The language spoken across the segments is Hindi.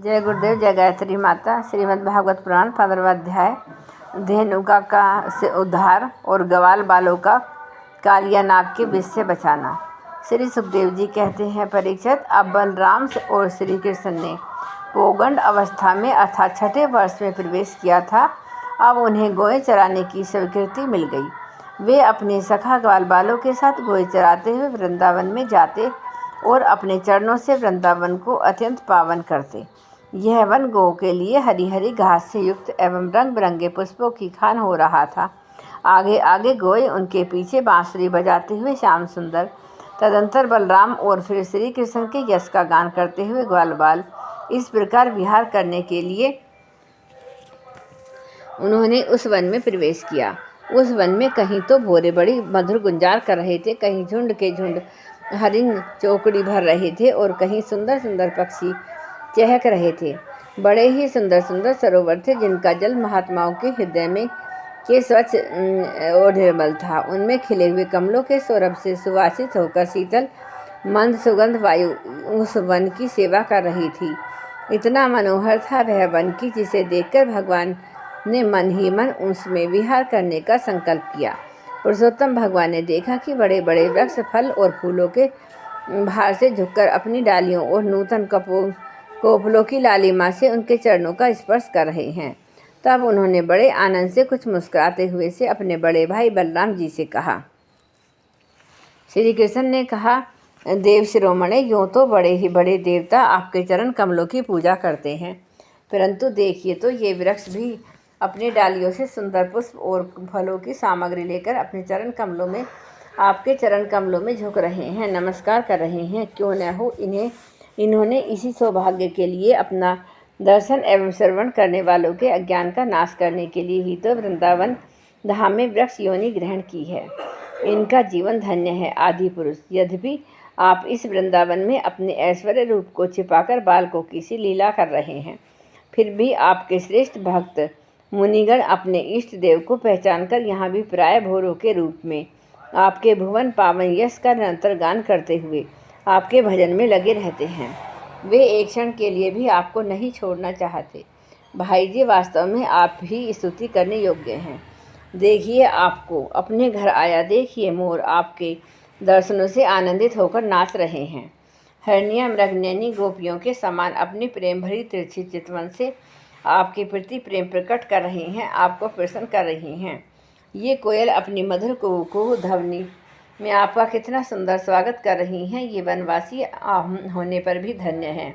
जय गुरुदेव, जय गायत्री माता। श्रीमद् भागवत पुराण 15वां अध्याय, धेनुका का से उद्धार और ग्वाल बालों का कालिया नाग के विष से बचाना। श्री सुखदेव जी कहते हैं, परीक्षित, अब बलराम और श्री कृष्ण ने पौगंड अवस्था में अर्थात छठे वर्ष में प्रवेश किया था। अब उन्हें गोए चराने की स्वीकृति मिल गई। वे अपने सखा ग्वाल बालों के साथ गोए चराते हुए वृंदावन में जाते और अपने चरणों से वृंदावन को अत्यंत पावन करते। यह वन गौ के लिए हरी हरी घास से युक्त एवं रंग बिरंगे पुष्पों की खान हो रहा था। आगे आगे गोए, उनके पीछे बांसुरी बजाते हुए श्याम सुंदर। तदंतर बलराम और फिर श्री कृष्ण के यश का गान करते हुए ग्वाल बाल। इस प्रकार विहार करने के लिए उन्होंने उस वन में प्रवेश किया। उस वन में कहीं तो भोरे बड़ी मधुर गुंजार कर रहे थे, कहीं झुंड के झुंड हरिण चौकड़ी भर रहे थे और कहीं सुंदर सुंदर पक्षी चहक रहे थे। बड़े ही सुंदर सुंदर सरोवर थे, जिनका जल महात्माओं के हृदय में के स्वच्छ और निर्मल था। उनमें खिले हुए कमलों के सौरभ से सुवासित होकर शीतल मंद सुगंध वायु उस वन की सेवा कर रही थी। इतना मनोहर था वह वन की, जिसे देखकर भगवान ने मन ही मन उसमें विहार करने का संकल्प किया। पुरुषोत्तम भगवान ने देखा कि बड़े बड़े वृक्ष फल और फूलों के भार से झुककर अपनी डालियों और नूतन कोपलों की लालिमा से उनके चरणों का स्पर्श कर रहे हैं। तब उन्होंने बड़े आनंद से कुछ मुस्कुराते हुए से अपने बड़े भाई बलराम जी से कहा। श्री कृष्ण ने कहा, देव शिरोमणे, यूँ तो बड़े ही बड़े देवता आपके चरण कमलों की पूजा करते हैं, परंतु देखिए तो ये वृक्ष भी अपनी डालियों से सुंदर पुष्प और फलों की सामग्री लेकर अपने चरण कमलों में आपके चरण कमलों में झुक रहे हैं, नमस्कार कर रहे हैं। क्यों न हो, इन्होंने इसी सौभाग्य के लिए अपना दर्शन एवं श्रवण करने वालों के अज्ञान का नाश करने के लिए ही तो वृंदावन धाम में वृक्ष योनि ग्रहण की है। इनका जीवन धन्य है। आदि पुरुष, यद्यपि आप इस वृंदावन में अपने ऐश्वर्य रूप को छिपाकर बालकों की सी लीला कर रहे हैं, फिर भी आपके श्रेष्ठ भक्त मुनिगण अपने इष्ट देव को पहचानकर यहाँ भी प्राय भोरों के रूप में आपके भुवन पावन यश का निरंतर गान करते हुए आपके भजन में लगे रहते हैं। वे एक क्षण के लिए भी आपको नहीं छोड़ना चाहते। भाई जी, वास्तव में आप ही स्तुति करने योग्य हैं। देखिए, आपको अपने घर आया देखिए, मोर आपके दर्शनों से आनंदित होकर नाच रहे हैं। हरनिया मृगनयनी गोपियों के समान अपनी प्रेम भरी तिरछी चितवन से आपके प्रति प्रेम प्रकट कर रही हैं, आपको प्रसन्न कर रही हैं। ये कोयल अपनी मधुर कुहू ध्वनि में आपका कितना सुंदर स्वागत कर रही हैं। ये वनवासी होने पर भी धन्य हैं,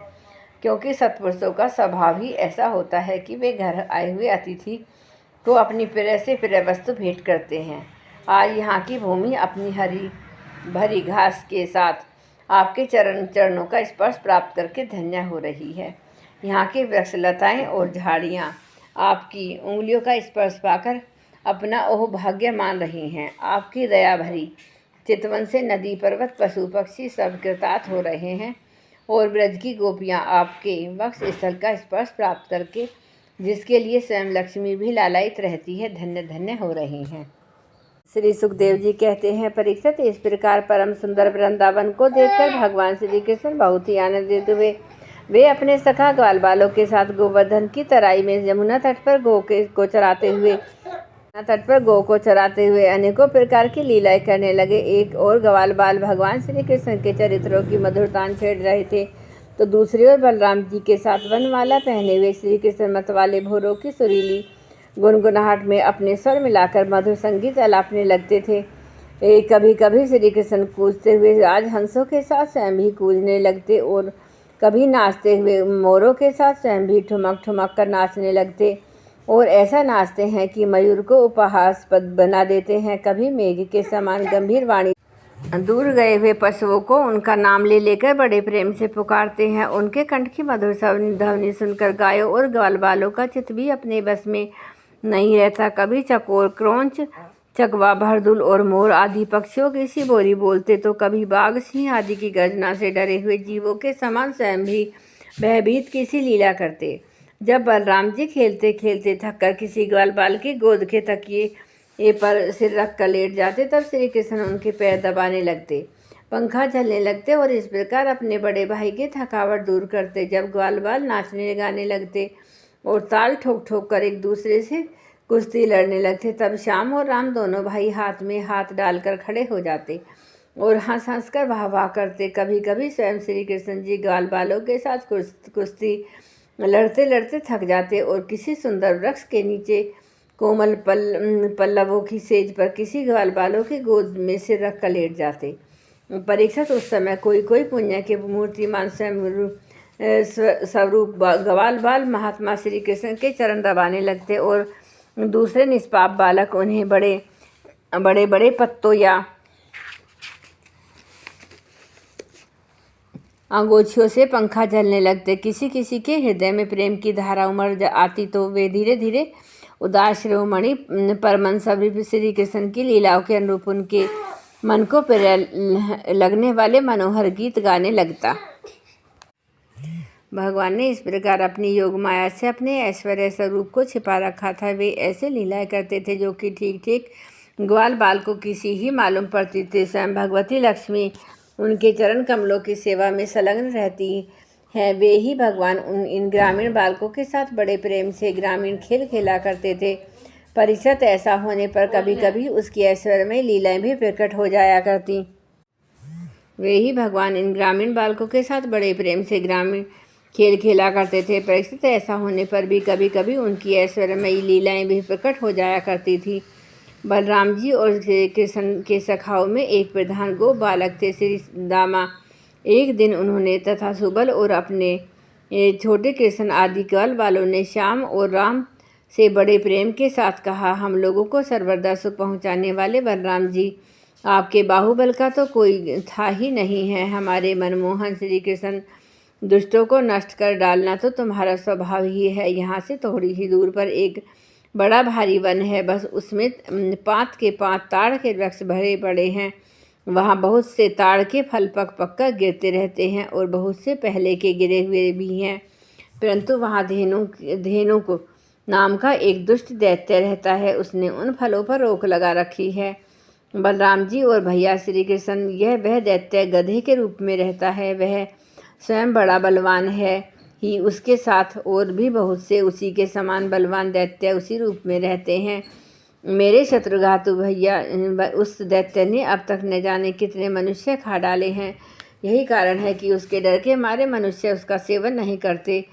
क्योंकि सत्पुरुषों का स्वभाव ही ऐसा होता है कि वे घर आए हुए अतिथि को अपनी प्रिय से प्रिय वस्तु भेंट करते हैं। आज यहाँ की भूमि अपनी हरी भरी घास के साथ आपके चरणों का स्पर्श प्राप्त करके धन्य हो रही है। यहाँ के वृक्ष, लताएँ और झाड़ियाँ आपकी उंगलियों का स्पर्श पाकर अपना ओह भाग्य मान रही हैं। आपकी दया भरी चितवन से नदी पर्वत पशु पक्षी सब कृतार्थ हो रहे हैं और ब्रज की गोपियाँ आपके वक्ष स्थल का स्पर्श प्राप्त करके, जिसके लिए स्वयं लक्ष्मी भी लालायित रहती है, धन्य धन्य हो रही हैं। श्री सुखदेव जी कहते हैं, परीक्षित, इस प्रकार परम सुंदर वृंदावन को देखकर भगवान श्री कृष्ण बहुत ही आनंदित हुए। वे अपने सखा ग्वाल बालों के साथ गोवर्धन की तराई में यमुना तट पर गौ को चराते हुए अनेकों प्रकार की लीलाएं करने लगे। एक और ग्वाल बाल भगवान श्री कृष्ण के चरित्रों की मधुरता छेड़ रहे थे, तो दूसरी ओर बलराम जी के साथ वनमाला पहने हुए श्री कृष्ण मत वाले भोरों की सुरीली गुनगुनाहट में अपने स्वर मिलाकर मधुर संगीत अलापने लगते थे। कभी कभी श्री कृष्ण कूजते हुए राजहंसों के साथ स्वयं भी कूजने लगते और कभी नाचते हुए मोरों के साथ स्वयं भी ठुमक ठुमक कर नाचने लगते और ऐसा नाचते हैं कि मयूर को उपहासास्पद बना देते हैं। कभी मेघ के समान गंभीर वाणी दूर गए हुए पशुओं को उनका नाम ले लेकर बड़े प्रेम से पुकारते हैं। उनके कंठ की मधुर ध्वनि सुनकर गायों और ग्वाल बालों का चित्त भी अपने बस में नहीं रहता। कभी चकोर, क्रोंच, चकवा, भरदुल और मोर आदि पक्षियों की सी बोली बोलते, तो कभी बाघ, सिंह आदि की गर्जना से डरे हुए जीवों के समान स्वयं भी भयभीत की सी लीला करते। जब बलराम जी खेलते खेलते थककर किसी ग्वाल बाल की गोद के तकिए पर सिर रख कर लेट जाते, तब श्री कृष्ण उनके पैर दबाने लगते। पंखा चलने लगते और इस प्रकार अपने बड़े भाई की थकावट दूर करते। जब ग्वाल बाल नाचने गाने लगते और ताल ठोक ठोक कर एक दूसरे से कुश्ती लड़ने लगते, तब श्याम और राम दोनों भाई हाथ में हाथ डालकर खड़े हो जाते और हंस हंस कर वाह वाह करते। कभी कभी स्वयं श्री कृष्ण जी ग्वाल बालों के साथ कुश्ती लड़ते लड़ते थक जाते और किसी सुंदर वृक्ष के नीचे कोमल पल्लवों की सेज पर किसी ग्वाल बालों की गोद में सिर रख कर लेट जाते। परीक्षित उस समय कोई कोई पुण्य के मूर्तिमान स्वरूप ग्वाल बाल महात्मा श्री कृष्ण के चरण दबाने लगते और दूसरे निष्पाप बालक उन्हें बड़े बड़े बड़े पत्तों या अंगोछियों से पंखा झलने लगते। किसी किसी के हृदय में प्रेम की धारा उमड़ आती तो वे धीरे धीरे उदास शिरोमणि परमन सभी श्री कृष्ण की लीलाओं के अनुरूप उनके मन को प्रिय लगने वाले मनोहर गीत गाने लगता। भगवान ने इस प्रकार अपनी योग माया से अपने ऐश्वर्य स्वरूप को छिपा रखा था। वे ऐसे लीलाएं करते थे जो कि ठीक ठीक ग्वाल बाल को किसी ही मालूम पड़ती थी। स्वयं भगवती लक्ष्मी उनके चरण कमलों की सेवा में संलग्न रहती हैं। वे ही भगवान इन ग्रामीण बालकों के साथ बड़े प्रेम से ग्रामीण खेल खेला करते थे। परीक्षित ऐसा होने पर कभी कभी उसकी ऐश्वर्यमय लीलाएं भी प्रकट हो जाया करती। वे ही भगवान इन ग्रामीण बालकों के साथ बड़े प्रेम से ग्रामीण खेल खेला करते थे। परीक्षित ऐसा होने पर भी कभी कभी उनकी ऐश्वर्यमयी लीलाएं भी प्रकट हो जाया करती थी। बलराम जी और कृष्ण के सखाओं में एक प्रधान गो बालक थे, श्री दामा। एक दिन उन्होंने तथा सुबल और अपने छोटे कृष्ण आदि ग्वाल बालों ने श्याम और राम से बड़े प्रेम के साथ कहा, हम लोगों को सर्वदा सुख पहुँचाने वाले बलराम जी, आपके बाहुबल का तो कोई था ही नहीं है। हमारे मनमोहन श्री कृष्ण, दुष्टों को नष्ट कर डालना तो तुम्हारा स्वभाव ही है। यहाँ से थोड़ी ही दूर पर एक बड़ा भारी वन है, बस उसमें 5 के 5 ताड़ के वृक्ष भरे पड़े हैं। वहाँ बहुत से ताड़ के फल पक पक कर गिरते रहते हैं और बहुत से पहले के गिरे हुए भी हैं, परंतु वहाँ धेनु को नाम का एक दुष्ट दैत्य रहता है। उसने उन फलों पर रोक लगा रखी है। बलराम जी और भैया श्री कृष्ण, वह दैत्य गधे के रूप में रहता है। वह स्वयं बड़ा बलवान है ही, उसके साथ और भी बहुत से उसी के समान बलवान दैत्य उसी रूप में रहते हैं। मेरे शत्रुघातु भैया, उस दैत्य ने अब तक न जाने कितने मनुष्य खा डाले हैं। यही कारण है कि उसके डर के मारे मनुष्य उसका सेवन नहीं करते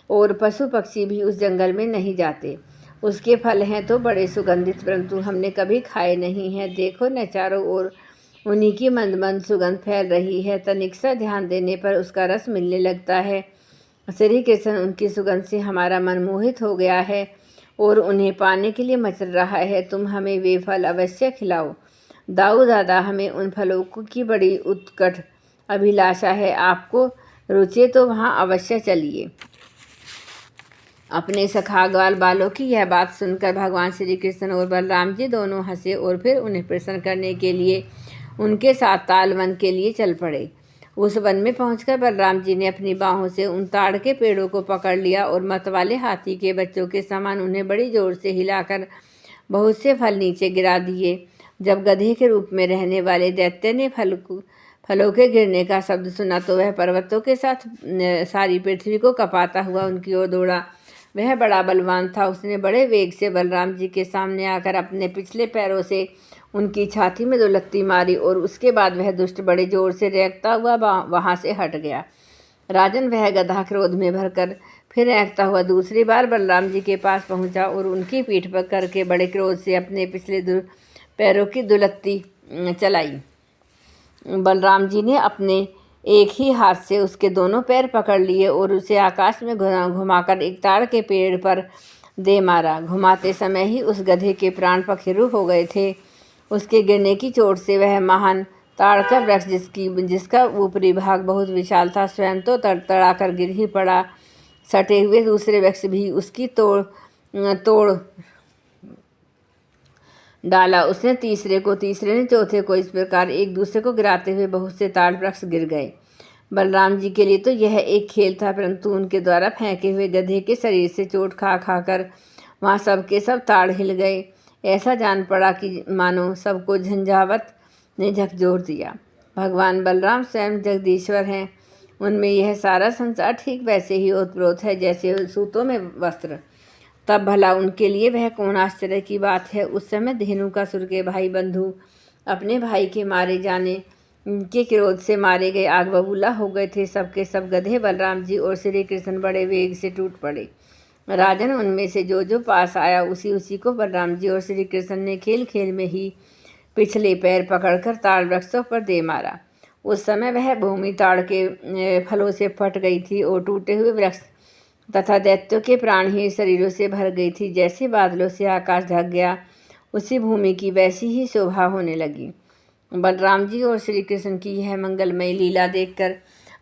और पशु पक्षी भी उस जंगल में नहीं जाते। उसके फल हैं तो बड़े सुगंधित, परंतु हमने कभी खाए नहीं हैं। देखो न, चारों ओर उन्हीं की मंद मंद सुगंध फैल रही है। तनिक सा ध्यान देने पर उसका रस मिलने लगता है। श्री कृष्ण, उनकी सुगंध से हमारा मन मोहित हो गया है और उन्हें पाने के लिए मचल रहा है। तुम हमें वे फल अवश्य खिलाओ। दाऊ दादा, हमें उन फलों की बड़ी उत्कट अभिलाषा है। आपको रुचे तो वहाँ अवश्य चलिए। अपने सखा ग्वाल बालों की यह बात सुनकर भगवान श्री कृष्ण और बलराम जी दोनों हंसे और फिर उन्हें प्रसन्न करने के लिए उनके साथ ताल वन के लिए चल पड़े। उस वन में पहुंचकर बलराम जी ने अपनी बाहों से उन ताड़ के पेड़ों को पकड़ लिया और मतवाले हाथी के बच्चों के समान उन्हें बड़ी जोर से हिलाकर बहुत से फल नीचे गिरा दिए। जब गधे के रूप में रहने वाले दैत्य ने फलों के गिरने का शब्द सुना तो वह पर्वतों के साथ सारी पृथ्वी को कपाता हुआ उनकी ओर दौड़ा। वह बड़ा बलवान था। उसने बड़े वेग से बलराम जी के सामने आकर अपने पिछले पैरों से उनकी छाती में 2 लत्ती मारी और उसके बाद वह दुष्ट बड़े जोर से रेंकता हुआ वहाँ से हट गया। राजन, वह गधा क्रोध में भरकर फिर रेंकता हुआ दूसरी बार बलराम जी के पास पहुँचा और उनकी पीठ पर करके बड़े क्रोध से अपने पिछले पैरों की 2 लत्ती चलाई। बलराम जी ने अपने एक ही हाथ से उसके दोनों पैर पकड़ लिए और उसे आकाश में घुमाकर एक ताड़ के पेड़ पर दे मारा। घुमाते समय ही उस गधे के प्राण पखेरु हो गए थे। उसके गिरने की चोट से वह महान ताड़ का वृक्ष, जिसका ऊपरी भाग बहुत विशाल था, स्वयं तो तड़तड़ा कर गिर ही पड़ा। सटे हुए दूसरे वृक्ष भी उसकी तोड़ डाला। उसने तीसरे को, तीसरे ने चौथे को, इस प्रकार एक दूसरे को गिराते हुए बहुत से ताड़ वृक्ष गिर गए। बलराम जी के लिए तो यह एक खेल था, परंतु उनके द्वारा फेंके हुए गधे के शरीर से चोट खा कर वहाँ सब के सब ताड़ हिल गए। ऐसा जान पड़ा कि मानो सबको झंझावत ने झकझोर दिया। भगवान बलराम स्वयं जगदीश्वर हैं। उनमें यह सारा संसार ठीक वैसे ही ओतप्रोत है जैसे सूतों में वस्त्र। तब भला उनके लिए वह कौन आश्चर्य की बात है। उस समय धेनुकासुर के भाई बंधु अपने भाई के मारे जाने के क्रोध से मारे गए आग बबूला हो गए थे। सबके सब गधे बलराम जी और श्री कृष्ण बड़े वेग से टूट पड़े। राजन, उनमें से जो पास आया उसी उसी को बलराम जी और श्री कृष्ण ने खेल खेल में ही पिछले पैर पकड़कर ताड़ वृक्षों पर दे मारा। उस समय वह भूमि ताड़ के फलों से फट गई थी और टूटे हुए वृक्ष तथा दैत्यों के प्राणहीन शरीरों से भर गई थी। जैसे बादलों से आकाश ढक गया, उसी भूमि की वैसी ही शोभा होने लगी। बलराम जी और श्री कृष्ण की यह मंगलमयी लीला देखकर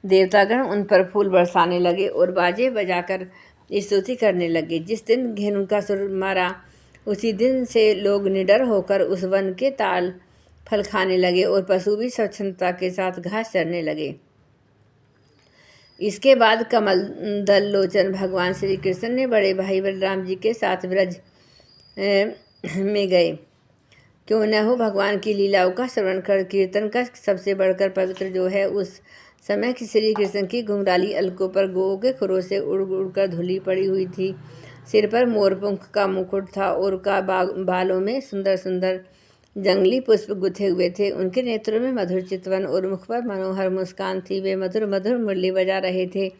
देवतागण उन पर फूल बरसाने लगे और बाजे बजाकर स्तुति करने लगे। जिस दिन धेनुकासुर मारा, उसी दिन से लोग निडर होकर उस वन के ताल फल खाने लगे और पशु भी स्वच्छंदता के साथ घास चरने लगे। इसके बाद कमल दल लोचन भगवान श्री कृष्ण ने बड़े भाई बलराम जी के साथ ब्रज में गए। क्यों न हो, भगवान की लीलाओं का श्रवण कर कीर्तन का सबसे बढ़कर पवित्र जो है। उस समय की श्री कृष्ण की घुंघराली अलकों पर गोओं के खुरों से उड़ उड़कर धूली पड़ी हुई थी। सिर पर मोरपंख का मुकुट था और बालों में सुंदर सुंदर जंगली पुष्प गुथे हुए थे। उनके नेत्रों में मधुर चितवन और मुख पर मनोहर मुस्कान थी। वे मधुर मधुर मुरली बजा रहे थे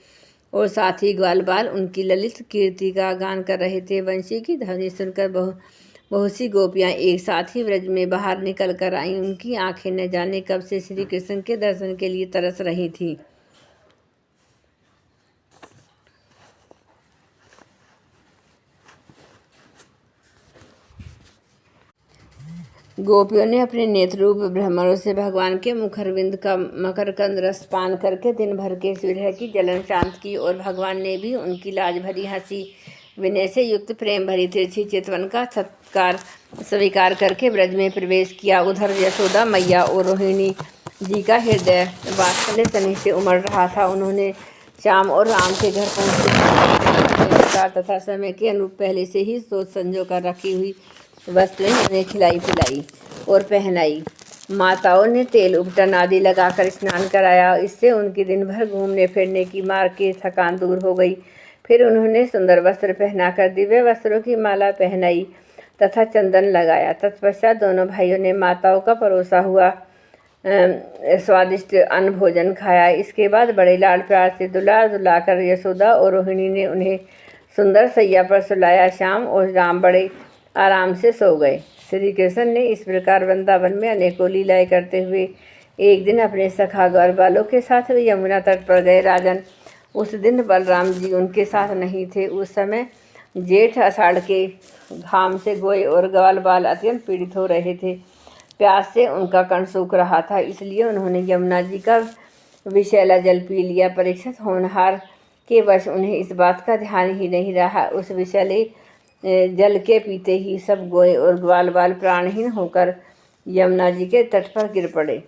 और साथ ही ग्वाल बाल उनकी ललित कीर्ति का गान कर रहे थे। वंशी की ध्वनि सुनकर बहुत सी गोपियाँ एक साथ ही व्रज में बाहर निकल कर आईं। उनकी आंखें न जाने कब से श्री कृष्ण के दर्शन के लिए तरस रही थी। गोपियों ने अपने नेत्ररूप भ्रमरों से भगवान के मुखरविंद का मकरकंद रस पान करके दिन भर के विरह की जलन शांत की और भगवान ने भी उनकी लाज भरी हंसी, विनय से युक्त प्रेम भरी तिरछी चितवन का सत्कार स्वीकार करके ब्रज में प्रवेश किया। उधर यशोदा मैया और रोहिणी जी का हृदय वात्सल्य स्नेह से उमड़ रहा था। उन्होंने श्याम और राम के घर पहुंचकर तथा समय के अनुरूप पहले से ही सोच संजो कर रखी हुई वस्तुएं उन्हें खिलाई पिलाई और पहनाई। माताओं ने तेल उपटन आदि लगाकर स्नान कराया। इससे उनकी दिन भर घूमने फिरने की मार्ग की थकान दूर हो गई। फिर उन्होंने सुंदर वस्त्र पहनाकर दिव्य वस्त्रों की माला पहनाई तथा चंदन लगाया। तत्पश्चात दोनों भाइयों ने माताओं का परोसा हुआ स्वादिष्ट अन्न भोजन खाया। इसके बाद बड़े लाड प्यार से दुलाकर यशोदा और रोहिणी ने उन्हें सुंदर सैया पर सुलाया। श्याम और राम बड़े आराम से सो गए। श्री कृष्ण ने इस प्रकार वृंदावन में अनेकों लीलाएं करते हुए एक दिन अपने सखा ग्वाल बालों के साथ यमुना तट पर गए। राजन, उस दिन बलराम जी उनके साथ नहीं थे। उस समय जेठ आषाढ़ के घाम से गोए और ग्वाल बाल अत्यंत पीड़ित हो रहे थे। प्यास से उनका कण सूख रहा था, इसलिए उन्होंने यमुना जी का विषैला जल पी लिया। परीक्षित होनहार के वश उन्हें इस बात का ध्यान ही नहीं रहा। उस विषैले जल के पीते ही सब गोए और ग्वाल बाल प्राणहीन होकर यमुना जी के तट पर गिर पड़े।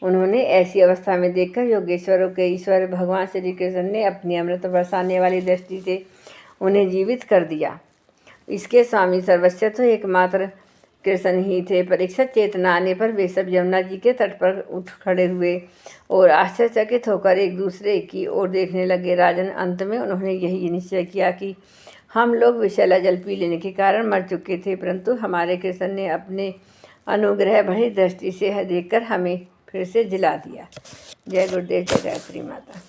उन्होंने ऐसी अवस्था में देखकर योगेश्वरों के ईश्वर भगवान श्री कृष्ण ने अपनी अमृत बरसाने वाली दृष्टि से उन्हें जीवित कर दिया। इसके स्वामी सर्वस्व तो एकमात्र कृष्ण ही थे। परीक्षित चेतना आने पर वे सब यमुना जी के तट पर उठ खड़े हुए और आश्चर्यचकित होकर एक दूसरे की ओर देखने लगे। राजन, अंत में उन्होंने यही निश्चय किया कि हम लोग विषैला जल पी लेने के कारण मर चुके थे, परंतु हमारे कृष्ण ने अपने अनुग्रह भरी दृष्टि से देखकर हमें फिर से जिला दिया। जय गुरुदेव, जय गायत्री माता।